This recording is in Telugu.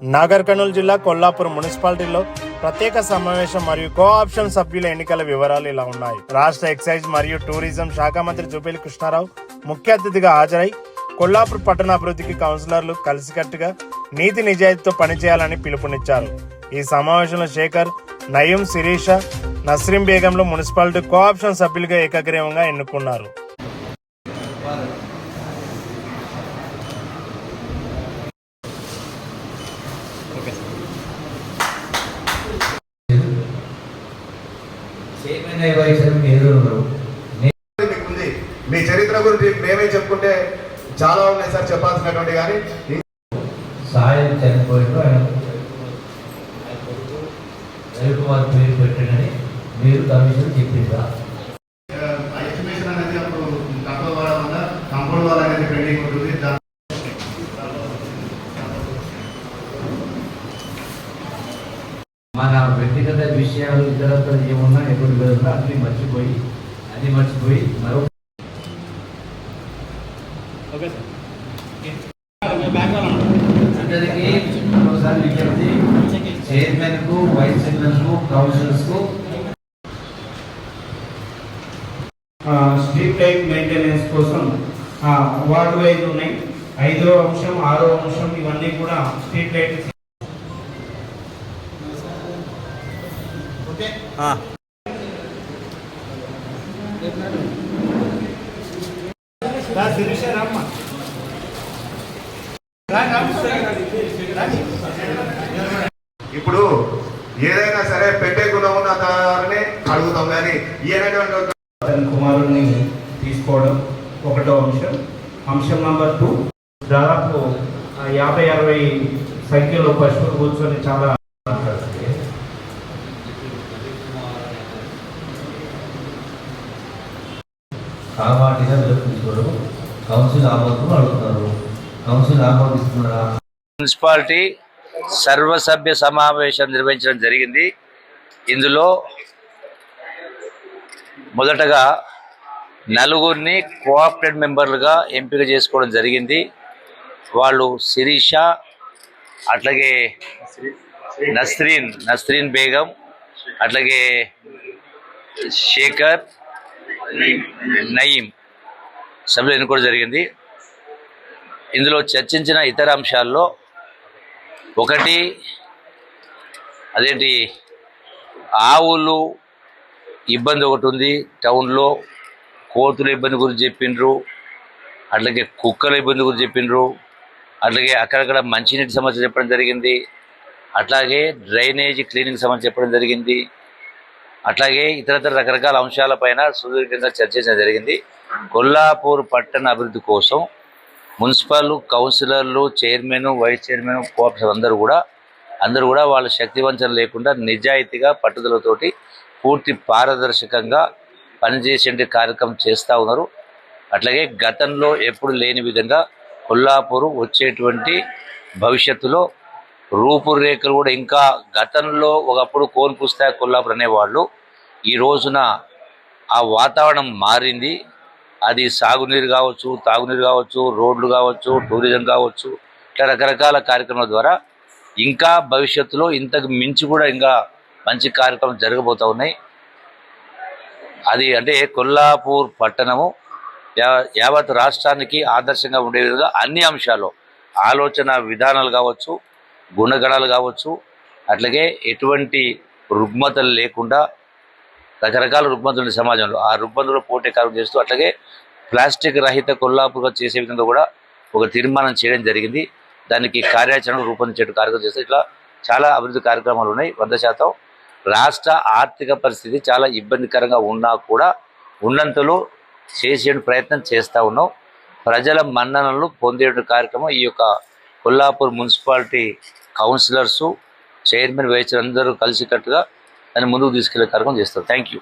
నాగర్ కర్నూలు జిల్లా కొల్లాపూర్ మున్సిపాలిటీలో ప్రత్యేక సమావేశం మరియు కోఆప్షన్ సభ్యుల ఎన్నికల వివరాలు ఇలా ఉన్నాయి. రాష్ట్ర ఎక్సైజ్ మరియు టూరిజం శాఖ మంత్రి జూపల్లి కృష్ణారావు ముఖ్య అతిథిగా హాజరై కొల్లాపూర్ పట్టణ అభివృద్ధికి కౌన్సిలర్లు కలిసికట్టుగా నీతి నిజాయితీతో పనిచేయాలని పిలుపునిచ్చారు. ఈ సమావేశంలో శేఖర్, నయీం, శిరీష, నస్రీం బేగంలు మున్సిపాలిటీ కోఆప్షన్ సభ్యులుగా ఏకగ్రీవంగా ఎన్నుకున్నారు. మీ చరిత్ర గురించి మేమే చెప్పుకుంటే చాలా ఉన్నాయి సార్ చెప్పాల్సినటువంటి, కానీ సాయం చనిపోయిండు ఆయన రవికుమార్ పేరు పెట్టండి మీరు కమిషన్ చెప్పిందా? ఎస్టిమేషన్ అనేది అప్పుడు తక్కువ వాడడం వల్ల కంపౌండ్ వాల్ అనేది పెండింగ్ ఉంటుంది. మన వ్యక్తిగత విషయాలు ఇతరత్ర ఏమున్నా ఎప్పుడు వెళ్తున్నా అన్ని మర్చిపోయి మరో అందరికీ ఒకసారి విజ్ఞప్తి, చైర్మన్ కు, వైస్ చైర్మన్ కు, కౌన్సిలర్స్ కు స్ట్రీట్ లైట్ మెయింటెనెన్స్ కోసం వార్డు వైజ్ ఉన్నాయి. 5వ అంశం, 6వ అంశం ఇవన్నీ కూడా స్ట్రీట్ లైట్. ఇప్పుడు ఏదైనా సరే పెట్టే గుణం ఉన్న దాన్ని అడుగుతాం, కానీ అతని కుమారుడిని తీసుకోవడం 1వ అంశం. అంశం నంబర్ 2, దాదాపు 50-60 సంఖ్యలో పశువులు కూర్చొని చాలా కావాటిగా నిరూపించుకోవడం కౌన్సిల్ ఆమోదం అడుగుతున్నారు. కౌన్సిల్ ఆమోదిస్తున్నారా? మున్సిపాలిటీ సర్వసభ్య సమావేశం నిర్వహించడం జరిగింది. ఇందులో మొదటగా 4 కోఆపరేటివ్ మెంబర్లుగా ఎంపిక చేసుకోవడం జరిగింది. వాళ్ళు శిరీష, అట్లాగే నస్రీన్ బేగం, అట్లాగే శేఖర్, నయీం సభ్యులు ఎన్నుకోవడం జరిగింది. ఇందులో చర్చించిన ఇతర అంశాల్లో ఒకటి, అదేంటి ఆవులు ఇబ్బంది ఒకటి ఉంది టౌన్లో, కోతుల ఇబ్బంది గురించి చెప్పిండ్రు, అట్లాగే కుక్కల ఇబ్బంది గురించి చెప్పిండ్రు, అట్లాగే అక్కడక్కడ మంచినీటి సమస్య చెప్పడం జరిగింది, అట్లాగే డ్రైనేజీ క్లీనింగ్ సమస్య చెప్పడం జరిగింది, అట్లాగే ఇతరతర రకరకాల అంశాలపైన సుదీర్ఘంగా చర్చించడం జరిగింది. కొల్లాపూర్ పట్టణ అభివృద్ధి కోసం మున్సిపల్ కౌన్సిలర్లు, చైర్మన్, వైస్ చైర్మన్, కోఆప్షన్ అందరూ కూడా వాళ్ళ శక్తివంచన లేకుండా నిజాయితీగా పట్టుదలతోటి పూర్తి పారదర్శకంగా పనిచేసే కార్యక్రమం చేస్తూ ఉన్నారు. అట్లాగే గతంలో ఎప్పుడు లేని విధంగా కొల్లాపూర్ వచ్చేటువంటి భవిష్యత్తులో రూపురేఖలు కూడా ఇంకా గతంలో ఒకప్పుడు కోన్ పుస్తక కొల్లాపూర్ అనేవాళ్ళు, ఈ రోజున ఆ వాతావరణం మారింది. అది సాగునీరు కావచ్చు, తాగునీరు కావచ్చు, రోడ్లు కావచ్చు, టూరిజం కావచ్చు, ఇట్లా రకరకాల కార్యక్రమాల ద్వారా ఇంకా భవిష్యత్తులో ఇంతకు మించి కూడా ఇంకా మంచి కార్యక్రమాలు జరగబోతూ ఉన్నాయి. అది అంటే కొల్లాపూర్ పట్టణము యావత్ రాష్ట్రానికి ఆదర్శంగా ఉండే విధంగా అన్ని అంశాలు, ఆలోచన విధానాలు కావచ్చు, గుణగణాలు కావచ్చు, అట్లాగే ఎటువంటి రుగ్మతలు లేకుండా రకరకాల రుగ్మతులు సమాజంలో ఆ రుగ్మతులు పోటీ కార్యక్రమం చేస్తూ, అట్లాగే ప్లాస్టిక్ రహిత కొల్లాపూర్గా చేసే విధంగా కూడా ఒక తీర్మానం చేయడం జరిగింది. దానికి కార్యాచరణ రూపొందించే కార్యక్రమం చేస్తే ఇట్లా చాలా అభివృద్ధి కార్యక్రమాలు ఉన్నాయి. 100% రాష్ట్ర ఆర్థిక పరిస్థితి చాలా ఇబ్బందికరంగా ఉన్నా కూడా ఉన్నంతలో చేసే ప్రయత్నం చేస్తూ ఉన్నాం. ప్రజల మన్ననలు పొందే కార్యక్రమం ఈ యొక్క Kollapur municipality councillors, chairman, vice chairman అందరూ కలిసికట్టుగా దాన్ని ముందుకు తీసుకెళ్లే కార్యక్రమం చేస్తారు. Thank you.